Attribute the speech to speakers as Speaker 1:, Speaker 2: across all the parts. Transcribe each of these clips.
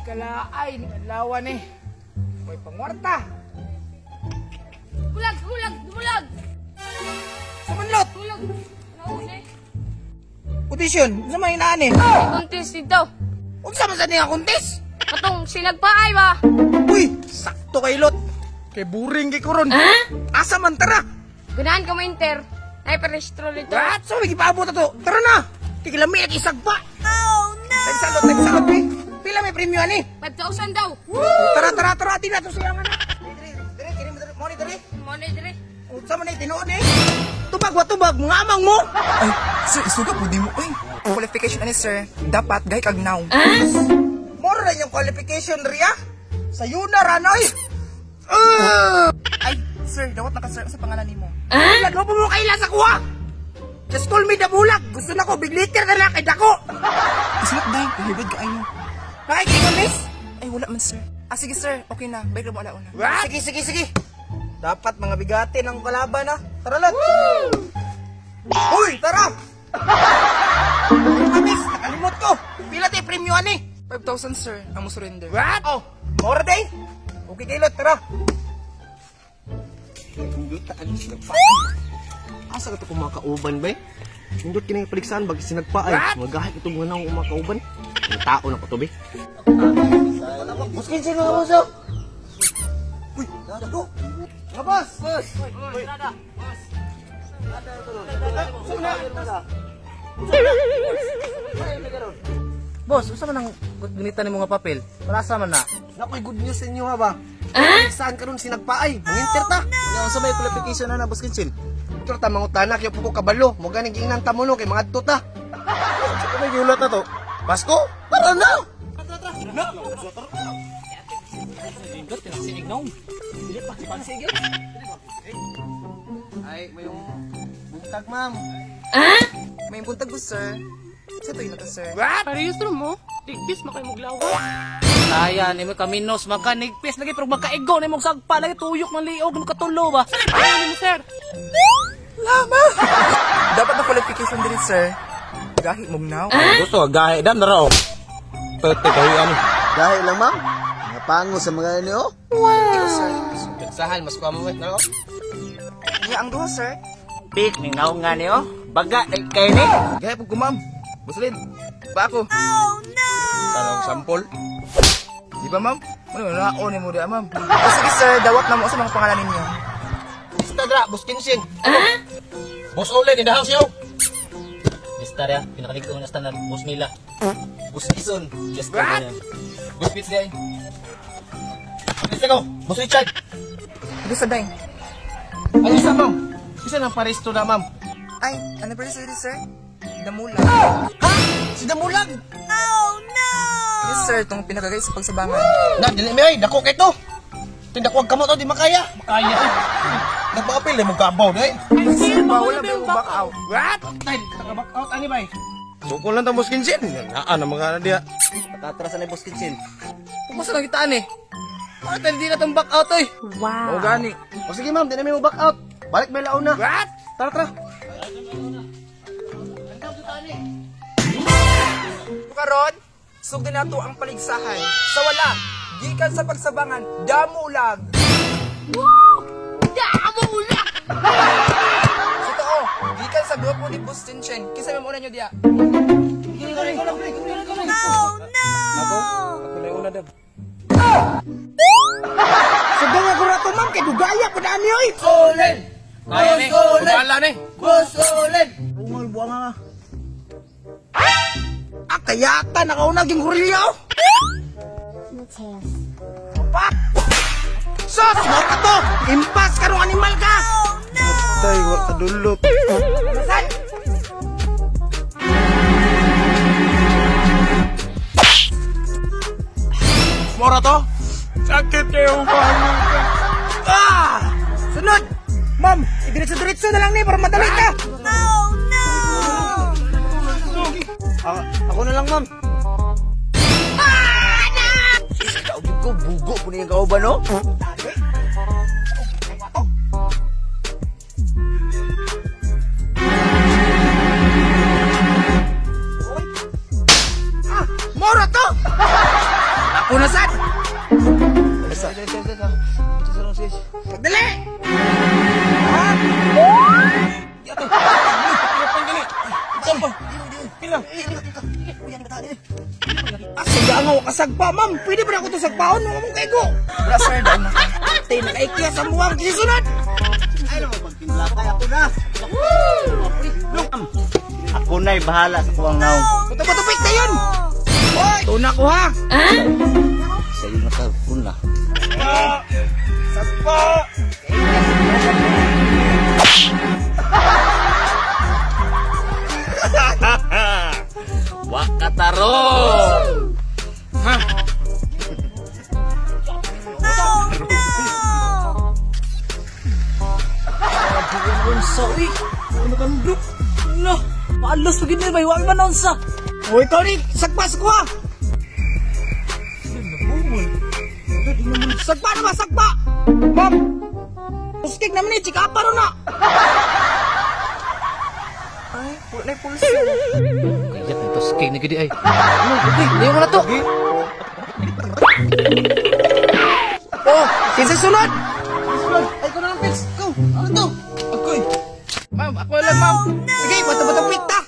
Speaker 1: kalaay, lawan eh. May pangwarta.
Speaker 2: Bulag!
Speaker 1: Samanlot!
Speaker 2: Bulag! Nauna
Speaker 1: Audition, sa mga inaan eh.
Speaker 2: Contest dito.
Speaker 1: Huwag sa man sa niya kontes.
Speaker 2: Katong sinagpaay ba?
Speaker 1: Uy, sakto kay Lot. Kay buring kay Kuron. Asa man tara?
Speaker 2: Ganahan ka ma-inter. Ay, perestro nito.
Speaker 1: What? So, may ipaabot na to. Tara na! Kikilami at isagpa. Oh, no! Nagsalot eh. Pila may premium ani?
Speaker 2: 5,000 daw.
Speaker 1: Tara. Di na to siya nga na. Dire.
Speaker 2: Money dire.
Speaker 1: Sa man ay tinuod eh. Tubag, mga amang mo.
Speaker 3: Ay, sir, isuga po di mo. Uy, qualification ani sir, dapat gay kag now.
Speaker 1: Moro na yung qualification, Ria. Sa yuna, Ranoy.
Speaker 3: Ay, sir, dawat na ka sir, sa pangalan nimo.
Speaker 1: Bulag mo mo kaila sa kuha. Just call me the bulag. Gusto na ko, big liter na lang kay dako.
Speaker 3: Isulot day, kahibad ka ayo.
Speaker 1: Nakikita, miss?
Speaker 3: Ay, wala man sir. Ah, sige sir, okay na. Bayad mo alauna.
Speaker 1: What? Sige. Dapat mga bigati ng kalaban ha. Tara lang. Uy, tara! Miss, nakalimot ko. Pila tayo premium ani?
Speaker 3: 5,000 sir, ang mo surrender.
Speaker 1: What? Oh, more day. Okay kayo, Lot, tara.
Speaker 4: Asa ka ito kung makauban ba eh? Hindot kinang paligsahan bagi sinagpaay. Magahit itong mga nang umakauban. Ang tao na patubi.
Speaker 1: Buskin sino nga boss? Uy, dako. Mga boss!
Speaker 4: Boss, usa man ang gunita ni mga papel? Palasa man na.
Speaker 1: Nakoy good news sa inyo ha ba? Saan ka nun sinagpaay? Manginter ta?
Speaker 4: Yang sa may qualification na Boss Kinsin.
Speaker 1: Ito ta mga utanak yung puko kabalo. Mga nang giinan ta mo no kay mga tuta.
Speaker 4: Sa may giulat na to.
Speaker 1: Pasko? Tara na!
Speaker 3: Ay, may yung buntag, ma'am. May buntag ko, sir. Sa to yun na to, sir.
Speaker 2: Parehas mo? Digpis makay muglaw.
Speaker 4: Ayan, imo kaminos makanigpis lagi pero magkaigo na imong sagpa lagi tuyok ng liog no katulo ba.
Speaker 2: Ano mo, sir?
Speaker 3: Dapat na qualification din, sir. Gahi mong now.
Speaker 4: Gusto gahe dam na raw. Pete kay ano.
Speaker 5: Dahil lang, ma'am. Mga pango sa mga niyo.
Speaker 3: Ikaw, sir.
Speaker 4: Sahan mas kuha mo na raw.
Speaker 3: Iya, ang duha, sir.
Speaker 4: Pik ning naong nga niyo. Baga kay ni.
Speaker 1: Gaya po kumam. Buslin. Pa ako. Oh no! Tanong sampol. Di ba ma'am? Ano naon ni mo dia ma'am?
Speaker 3: O sige, sir. Dawat na mo sa mga pangalan ninyo.
Speaker 4: Stadra, Boss Kinsin. Boss Olen in the house yo. Istarya, pinakaligto na standard Boss Mila. Boss Ison, just ka na. Boss Pits guy. Let's go. Boss Richard.
Speaker 3: Ito sa day.
Speaker 4: Ano isa ma'am? Isa ng paristo na ma'am.
Speaker 3: Ay, anniversary, sir. Damulag.
Speaker 1: Ha? Si Damulag?
Speaker 3: Yes, sir. Itong pinakagay sa pagsabangan.
Speaker 1: Na, dili mi ay dako kay to. Tindakwag kamo to di makaya. Makaya. Nagpa-apil mo gabaw dai.
Speaker 3: Sir, bawal na yung back out.
Speaker 1: What? Tay, back out ani bay. Sukol lang ta Boss Kinsin. Naa na mga dia.
Speaker 4: Patatrasan ni Boss Kinsin.
Speaker 1: Kumusta na kitaan eh? Bakit hindi na tong back out eh?
Speaker 2: Wow.
Speaker 1: O gani. O sige ma'am, di na mo back out. Balik may launa. What? Tara.
Speaker 3: Karon, sugdi nato ang paligsahan. Sa wala, gikan sa pagsabangan, damulag.
Speaker 2: Damulag!
Speaker 3: Sa totoo, gikan sa grupo ni Boss Kinsin. Kisa mo una nyo diya.
Speaker 1: Ako na una dab. Sudah nga kurato ma'am, kay dugaya po na niyo eh. Solen!
Speaker 4: Kaya ni, kumala ni.
Speaker 1: Solen! Umal buwang nga. Ah, kayata, nakaunag yung kurilya oh. Pak! Sos! Mo ka to! Impas ka nung animal ka!
Speaker 5: Tay, wala ka dulot.
Speaker 1: Nasaan? Mora to? Sakit kayo ba? Ah! Sunod! Ma'am, idiretso-diretso na lang ni para madali ka!
Speaker 5: Ako na lang, ma'am.
Speaker 1: Kaugin ko, bugo po niya kauban, no? Mora to! Ako na sad. Dali! Sige nga, kasagpa, ma'am. Pwede ba na ako ito sagpaon? Mga mong kaigo.
Speaker 3: Wala sir, daw na.
Speaker 1: Tay, nakaikya sa muwang. Kisunod!
Speaker 5: Ay naman, pagtimpla kay ako na. Ako na'y bahala sa kuwang naong.
Speaker 1: Patupik na yun! Hoy! Tuna ko ha!
Speaker 5: Sa iyo nakakuna.
Speaker 1: Sagpa!
Speaker 4: Wakataro!
Speaker 1: Ha?
Speaker 3: Unsa, uy. Ano ka nung group? Ano? Maalos pagin na, may wala man unsa.
Speaker 1: Hoy, Tony! Sagpa sa kuha! Sagpa na ba? Sagpa! Ma'am! Puskig naman eh! Chika pa rin na!
Speaker 3: Ay, wala na yung pulsa.
Speaker 4: Kaya ito skate na gidi ay.
Speaker 3: Ano, okay, layo mo na to.
Speaker 1: Oh! Kinsa sunod!
Speaker 3: Ay, ko na lang, Pix. Go, ano to?
Speaker 1: Ako'y! Ma'am, ako lang, ma'am! Sige, bato-bato pikta!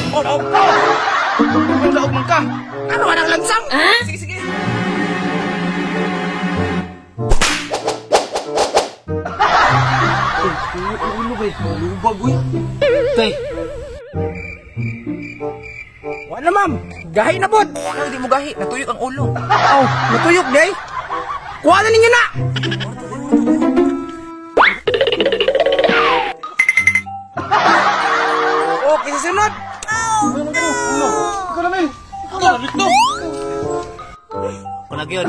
Speaker 1: Oh, daog ka! Ang daog man ka! Ano ka nang lansang? Sige, sige!
Speaker 3: Ulo ba yun? Lubag, uy.
Speaker 1: Tay! Wala, ma'am! Gahi na pod!
Speaker 3: Ano, di mo gahi. Natuyok ang ulo.
Speaker 1: Aw, natuyok, day! Kuha na ninyo na! Okay, susunod!
Speaker 4: Ako lagi yun.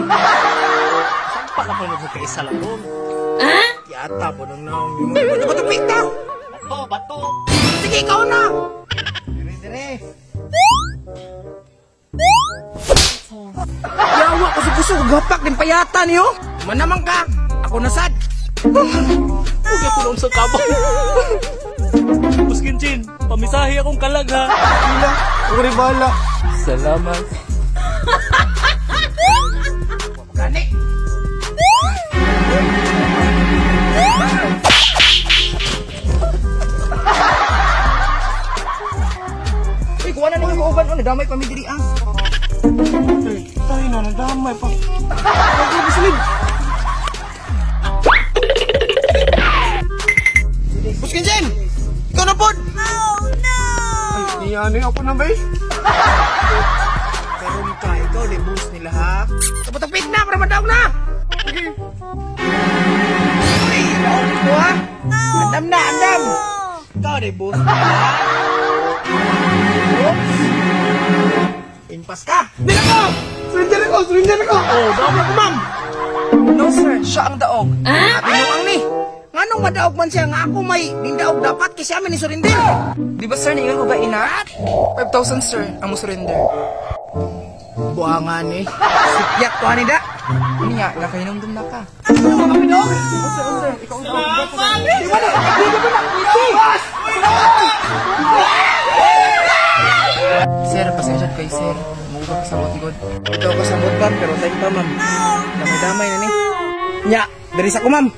Speaker 4: Sampa na po yung magkaisa lang doon.
Speaker 1: Yata po nang namin. Bato-bato pikta!
Speaker 4: Bato, bato.
Speaker 1: Sige, ikaw na! Yawa ko sa puso, gapak din payata niyo. Manamang ka, ako nasad.
Speaker 4: Huwag ako noon sa kabang. Buskin Chin, pamisahe akong kalag ha.
Speaker 1: Ako rin bahala.
Speaker 4: Salamat.
Speaker 1: Gani. Uy, kuha na ninyo kauban. Nadamay pa mi diri ah. Tayo na, nadamay pa. Huwag bisilid. Buskin Jen! Ikaw na pod! Ay, iyanay ako na ba eh? Karoon ka, ikaw di boost nila ha? Tapos-tapit na, para madaw na! Sige! Uy, naon ko ha? Andam na, andam! Ikaw di boost nila ha? Oops! Impas ka! Hindi ako! Surrender ako! Surrender ako! Oh, dama ko ma'am!
Speaker 3: No, sir. Siya ang daog.
Speaker 1: Binuang ni! Nganong madaog man siya nga ako may nindaog dapat kasi amin ni surrender!
Speaker 3: Di ba, sir, niingon ko ba ina? 5,000, sir, ang mo surrender.
Speaker 1: Buangan ni. Sipyak ko ani da.
Speaker 3: Ano nga, nakainomdum na ka. Sir, pasensya kay sir. Mugag sa motigod.
Speaker 1: Ito ko sabot ma'am pero time pa ma'am. Damay-damay na ni. Nya, dari sa ko ma'am.